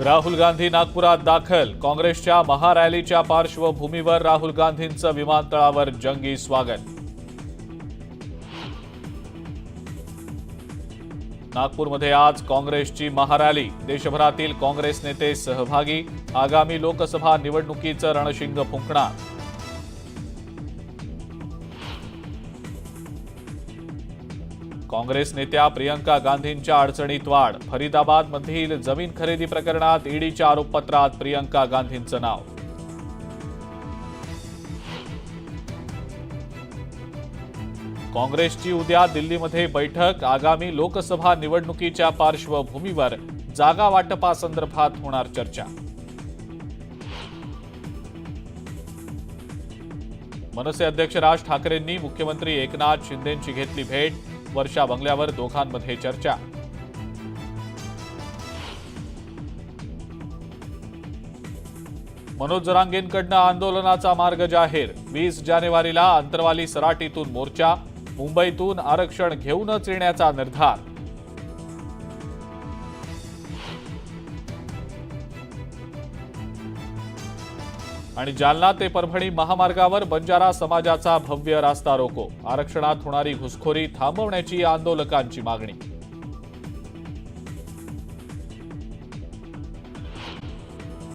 राहुल गांधी नागपुरात दाखल। काँग्रेसच्या महारॅलीच्या पार्श्वभूमीवर राहुल गांधींचं विमानतळावर जंगी स्वागत। नागपूरमध्ये आज काँग्रेसची महारॅली। देशभरातील काँग्रेस नेते सहभागी। आगामी लोकसभा निवडणुकीचं रणशिंग फुंकणार। काँग्रेस नेत्या प्रियंका गांधींच्या अडचणीत वाढ। फरीदाबादमधील जमीन खरेदी प्रकरणात ईडीच्या आरोपपत्रात प्रियंका गांधींचं नाव। काँग्रेसची उद्या दिल्लीमध्ये बैठक। आगामी लोकसभा निवडणुकीच्या पार्श्वभूमीवर जागा वाटपासंदर्भात होणार चर्चा। मनसे अध्यक्ष राज ठाकरेंनी मुख्यमंत्री एकनाथ शिंदेंची घेतली भेट। वर्षा बंगल्यावर दोघांमध्ये चर्चा। मनोज जरांगेंकडनं आंदोलनाचा मार्ग जाहीर। 20 जानेवारीला अंतरवाली सराटीतून मोर्चा। मुंबईतून आरक्षण घेऊनच येण्याचा निर्धार। आणि जालना ते परभणी महामार्गावर बंजारा समाजाचा भव्य रास्ता रोको। आरक्षणात होणारी घुसखोरी थांबवण्याची आंदोलकांची मागणी।